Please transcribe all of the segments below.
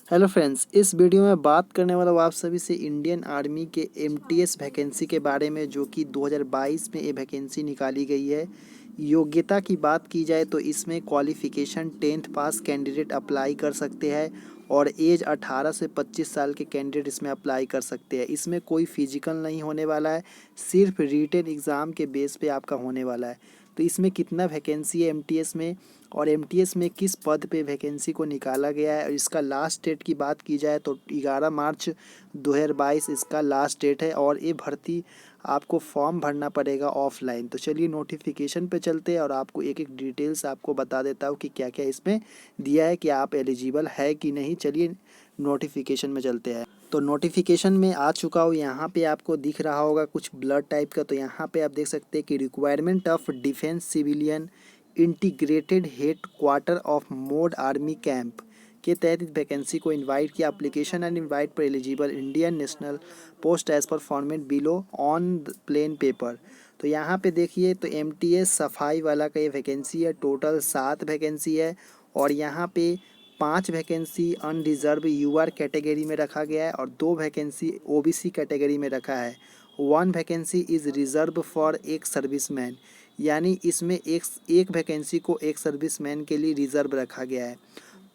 Hello friends, इस video में बात करने वाला हूँ आप सभी से इंडियन आर्मी के एमटीएस वैकेंसी के बारे में, जो कि 2022 में ये वैकेंसी निकाली गई है। योग्यता की बात की जाए तो इसमें क्वालिफिकेशन 10th पास कैंडिडेट अप्लाई कर सकते हैं और एज 18 से 25 साल के कैंडिडेट इसमें अप्लाई कर सकते हैं। इसमें कोई फिजिकल नहीं होने वाला है, सिर्फ रिटेन एग्ज़ाम के बेस पे आपका होने वाला है। तो इसमें कितना वैकेंसी है एमटीएस में और एमटीएस में किस पद पे वैकेंसी को निकाला गया है और इसका लास्ट डेट की बात की जाए तो 11 मार्च 2022 इसका लास्ट डेट है और ये भर्ती आपको फॉर्म भरना पड़ेगा ऑफलाइन। तो चलिए नोटिफिकेशन पे चलते हैं और आपको एक एक डिटेल्स आपको बता देता हूँ कि क्या क्या इसमें दिया है, कि आप एलिजिबल है कि नहीं। चलिए नोटिफिकेशन में चलते हैं। तो नोटिफिकेशन में आ चुका हूँ, यहाँ पे आपको दिख रहा होगा कुछ ब्लड टाइप का। तो यहाँ पे आप देख सकते हैं कि requirement of defence civilian integrated head quarter of MoD army camp के तहत इस वैकेंसी को इनवाइट किया। एप्लीकेशन एंड इनवाइट पर eligible Indian national post as per format below on plain paper. तो यहाँ पे देखिए, तो एमटीएस सफाई वाला का ये वैकेंसी है। टोटल 7 वैकेंसी है और यहाँ पे 5 वैकेंसी अनरिजर्व यूआर कैटेगरी में रखा गया है और 2 वैकेंसी ओबीसी कैटेगरी में रखा है। 1 वैकेंसी इज़ रिजर्व फॉर एक सर्विसमैन, यानी इसमें एक वैकेंसी को एक सर्विसमैन के लिए रिजर्व रखा गया है।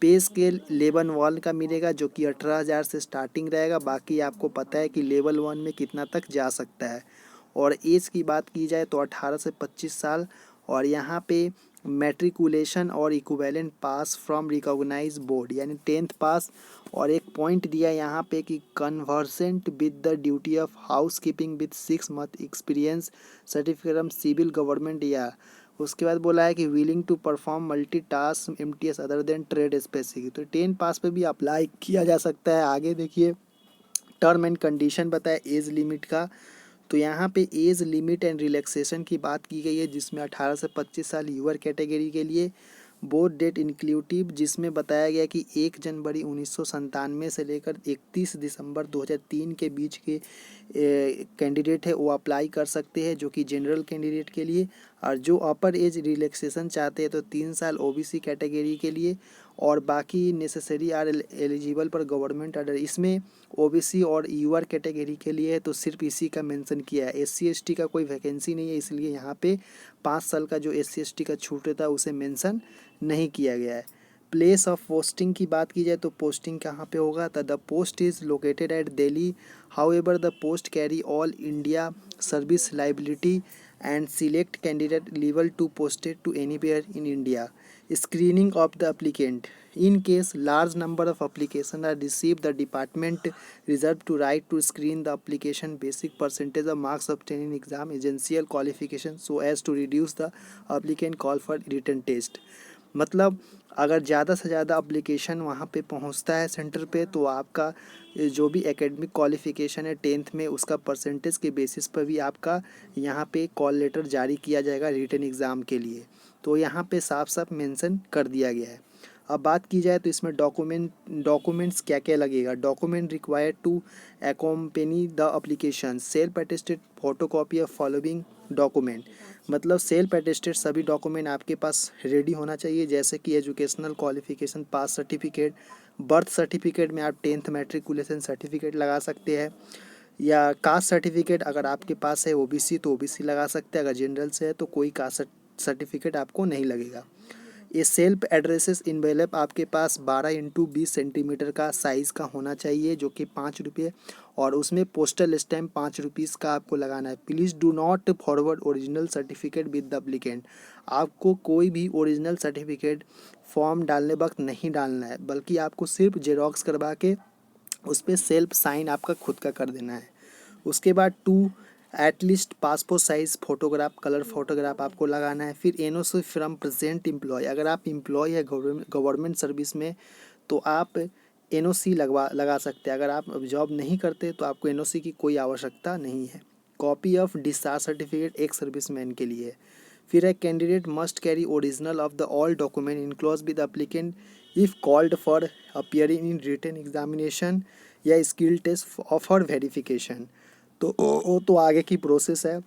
पे स्केल लेवल 1 का मिलेगा, जो कि 18,000 से स्टार्टिंग रहेगा। बाकी आपको पता है कि लेवल 1 में कितना तक जा सकता है। और एज की बात की जाए तो 18 से 25 साल और यहाँ पे मैट्रिकुलेशन और equivalent pass from recognise board, यानी 10th पास। और एक पॉइंट दिया यहाँ पे कि conversant with the duty of house keeping with 6 month experience certificate from civil government या। उसके बाद बोला है कि willing to perform multi task MTS other than trade specific. तो 10 पास पे भी अप्लाई किया जा सकता है। आगे देखिए, टर्म एंड कंडीशन बताया एज लिमिट का। तो यहाँ पे एज लिमिट एंड रिलैक्सेशन की बात की गई है, जिसमें 18 से 25 साल यूआर कैटेगरी के लिए। बोर्ड डेट इंक्लूसिव, जिसमें बताया गया कि 1 जनवरी 1997 से लेकर 31 दिसंबर 2003 के बीच के कैंडिडेट है वो अप्लाई कर सकते हैं, जो कि जनरल कैंडिडेट के लिए। और जो अपर एज रिलैक्सेशन चाहते हैं तो 3 साल ओबीसी कैटेगरी के लिए और बाकी नेसेसरी आर एलिजिबल पर गवर्नमेंट ऑर्डर। इसमें ओबीसी और यूआर कैटेगरी के लिए है तो सिर्फ इसी का मेंशन किया है। एससी एसटी का कोई वैकेंसी नहीं है, इसलिए यहाँ पे 5 साल का जो एससी एसटी का छूट रहता है उसे मेंशन नहीं किया गया है। प्लेस ऑफ पोस्टिंग की बात की जाए तो पोस्टिंग कहाँ पे होगा, तो the post is located at Delhi. However the post carry all India service liability and select candidate level to posted to anywhere in India. Screening of the applicant, in case large number of applications are received, the department reserved to right to screen the application basic percentage of marks obtained in exam essential qualification so as to reduce the applicant call for written test। मतलब अगर ज़्यादा से ज़्यादा application वहाँ पे पहुँचता है centre पे तो आपका जो भी एकेडमिक क्वालिफिकेशन है 10th में, उसका परसेंटेज के बेसिस पर भी आपका यहाँ पे कॉल लेटर जारी किया जाएगा रिटन एग्ज़ाम के लिए। तो यहाँ पे साफ साफ मेंशन कर दिया गया है। अब बात की जाए तो इसमें डॉक्यूमेंट्स क्या क्या लगेगा। Document required to accompany the application, self attested photocopy of following document. मतलब सेल्फ अटेस्टेड सभी डॉक्यूमेंट आपके पास रेडी होना चाहिए, जैसे कि educational qualification pass certificate, birth certificate में आप 10th मैट्रिकुलेशन सर्टिफिकेट लगा सकते हैं, या कास्ट सर्टिफिकेट अगर आपके पास है ओबीसी तो ओबीसी लगा सकते हैं, अगर जनरल से है तो कोई कास्ट सर्टिफिकेट आपको नहीं लगेगा। ये सेल्फ एड्रेसेस इन्वेलप आपके पास 12x20 सेंटीमीटर का साइज़ का होना चाहिए, जो कि 5 रुपये, और उसमें पोस्टल स्टैम्प 5 रुपीज़ का आपको लगाना है। Please do not forward original certificate with the applicant. आपको कोई भी ओरिजिनल सर्टिफिकेट फॉर्म डालने वक्त नहीं डालना है, बल्कि आपको सिर्फ जेरॉक्स करवा के उस पर सेल्फ साइन आपका खुद का कर देना है। उसके बाद two at least passport size photograph, colour photograph आपको लगाना है। फिर एनओसी फ्रॉम प्रेजेंट एम्प्लॉय, अगर आप एम्प्लॉय है गवर्नमेंट सर्विस में तो आप एनओसी लगा सकते हैं। अगर आप जॉब नहीं करते तो आपको एनओसी की कोई आवश्यकता नहीं है। Copy of discharge certificate ex serviceman के लिए। फिर एक candidate must carry original of the all document enclose with applicant if called for appearing in written examination या स्किल टेस्ट फॉर वेरिफिकेशन। तो वो तो आगे की प्रोसेस है।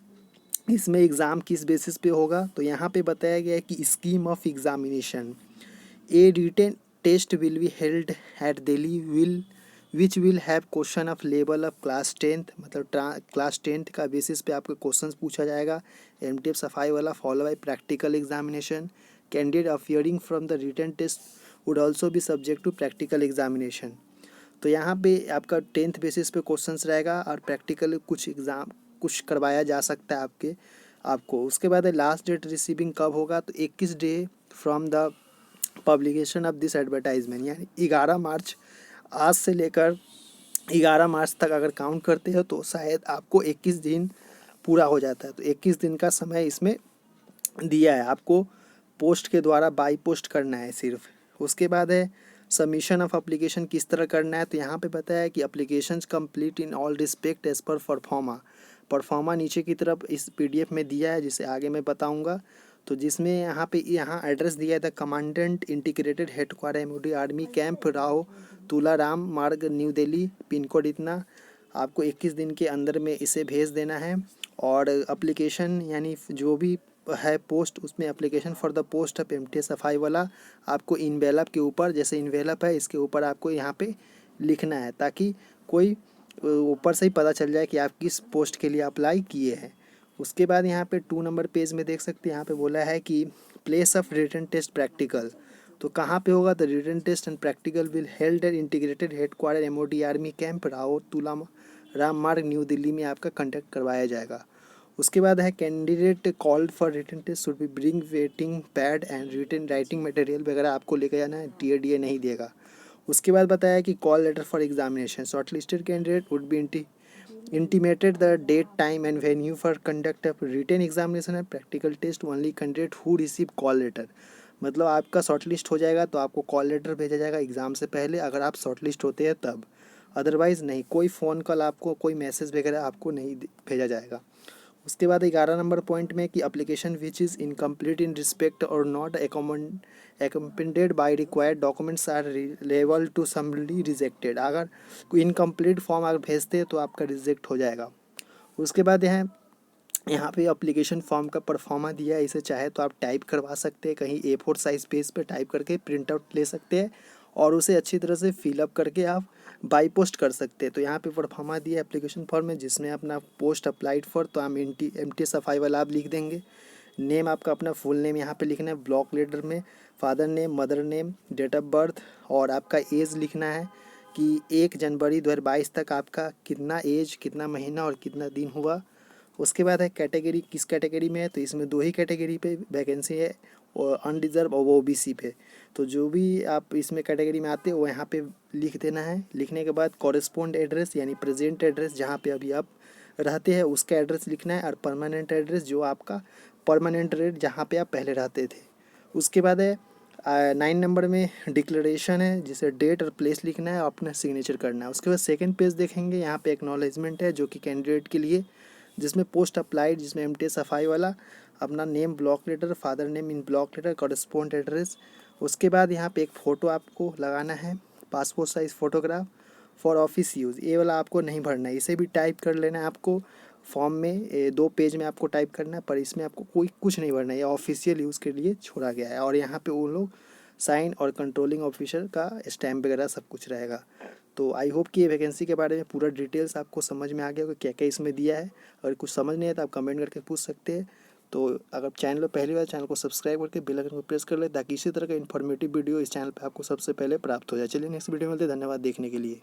इसमें एग्ज़ाम किस बेसिस पे होगा, तो यहाँ पे बताया गया है कि scheme of examination, a written test will be held at Delhi which will have question of level of class 10th, मतलब क्लास 10th का बेसिस पे आपका क्वेश्चन पूछा जाएगा एमटीएफ सफाई वाला, follow by practical examination. Candidate appearing from the written test would also be subject to practical examination. तो यहाँ पे आपका 10th बेसिस पे क्वेश्चंस रहेगा और प्रैक्टिकल कुछ करवाया जा सकता है आपको। उसके बाद लास्ट डेट रिसीविंग कब होगा, तो 21 day from the publication of this advertisement, यानी 11 मार्च, आज से लेकर 11 मार्च तक अगर काउंट करते हो तो शायद आपको 21 दिन पूरा हो जाता है। तो 21 दिन का समय इसमें दिया है आपको, पोस्ट के द्वारा बाई पोस्ट करना है सिर्फ। उसके बाद है सबमिशन ऑफ एप्लीकेशन किस तरह करना है, तो यहाँ पे बताया है कि applications complete in all respect as per proforma नीचे की तरफ इस पीडीएफ में दिया है, जिसे आगे मैं बताऊँगा। तो जिसमें यहाँ एड्रेस दिया था commandant integrated headquarter MoD army camp Rao Tularam Marg New Delhi, pin code इतना। आपको 21 दिन के अंदर में इसे भेज देना है। और एप्लीकेशन यानी जो भी है पोस्ट, उसमें application for the post of MTS सफाई वाला आपको इन्वेलप के ऊपर, जैसे इन्वेलप है इसके ऊपर आपको यहाँ पे लिखना है, ताकि कोई ऊपर से ही पता चल जाए कि आप किस पोस्ट के लिए अप्लाई किए हैं। उसके बाद यहाँ पे 2 नंबर पेज में देख सकते हैं, यहाँ पे बोला है कि place of written test practical, तो कहाँ पे होगा, तो written test and practical will held at integrated headquarter MoD army camp Rao Tularam Marg New Delhi में आपका कंडक्ट करवाया जाएगा। उसके बाद है candidate called for written test should be bring writing pad and written writing material वगैरह आपको लेकर जाना है, टीए नहीं देगा। उसके बाद बताया कि call letter for examination, short listed candidate would be intimated the date, time and venue for conduct of written examination and practical test only candidate who receive call letter। मतलब आपका शॉर्ट लिस्ट हो जाएगा तो आपको call letter भेजा जाएगा exam से पहले, अगर आप शॉर्ट लिस्ट होते हैं तब, अदरवाइज़ नहीं, कोई फ़ोन कॉल आपको, कोई मैसेज वगैरह आपको नहीं भेजा जाएगा। उसके बाद 11 नंबर पॉइंट में कि application which is incomplete in respect और not accompanied by required documents are liable to summarily rejected। अगर कोई इनकम्प्लीट फॉर्म अगर भेजते हैं तो आपका रिजेक्ट हो जाएगा। उसके बाद यहाँ पे एप्लीकेशन फॉर्म का परफॉर्मा दिया है, इसे चाहे तो आप टाइप करवा सकते हैं, कहीं A4 साइज़ पेज पे टाइप करके प्रिंट आउट ले सकते हैं और उसे अच्छी तरह से फिलअप करके आप बाई पोस्ट कर सकते हैं। तो यहाँ पे परफॉर्मा दिया है एप्लीकेशन फॉर्म में, जिसमें अपना पोस्ट अप्लाइड फॉर, तो हम एमटी सफाई वाला आप लिख देंगे। नेम आपका अपना फुल नेम यहाँ पे लिखना है, ब्लॉक लेटर में father name, mother name, date of birth और आपका एज लिखना है कि 1 जनवरी 2022 तक आपका कितना एज, कितना महीना और कितना दिन हुआ। उसके बाद है कैटेगरी, किस कैटेगरी में है, तो इसमें 2 ही कैटेगरी पे वैकेंसी है, और अनरिजर्व और ओबीसी पे। तो जो भी आप इसमें कैटेगरी में आते हो वो यहाँ पे लिख देना है। लिखने के बाद कॉरेस्पॉन्ड एड्रेस यानी प्रेजेंट एड्रेस जहाँ पे अभी आप रहते हैं उसका एड्रेस लिखना है, और परमानेंट एड्रेस जो आपका परमानेंट रेट जहाँ पे आप पहले रहते थे। उसके बाद है 9 नंबर में डिक्लेरेशन है, जिसे डेट और प्लेस लिखना है और अपना सिग्नेचर करना है। उसके बाद सेकंड पेज देखेंगे, यहाँ पे एक्नॉलेजमेंट है जो कि कैंडिडेट के लिए, जिसमें पोस्ट अप्लाइड, जिसमें एमटीएस सफाई वाला अपना name block letter, father name in block letter, correspond address. उसके बाद यहाँ पे एक फ़ोटो आपको लगाना है, passport size photograph for office use, ये वाला आपको नहीं भरना है, इसे भी टाइप कर लेना है आपको फॉर्म में। 2 पेज में आपको टाइप करना है, पर इसमें आपको कोई कुछ नहीं भरना है, ये ऑफिशियल यूज़ के लिए छोड़ा गया है। और यहाँ पे वो लोग साइन और कंट्रोलिंग ऑफिसर का स्टैम्प वगैरह सब कुछ रहेगा। तो आई होप कि ये वैकेंसी के बारे में पूरा डिटेल्स आपको समझ में आ गया होगा, क्या क्या इसमें दिया है। अगर कुछ समझ नहीं है तो आप कमेंट करके पूछ सकते हैं। तो अगर चैनल पर पहली बार, चैनल को सब्सक्राइब करके बेल आइकन को प्रेस कर ले, ताकि इसी तरह का इन्फॉर्मेटिव वीडियो इस चैनल पर आपको सबसे पहले प्राप्त हो जाए। चलिए नेक्स्ट वीडियो में मिलते हैं, धन्यवाद देखने के लिए।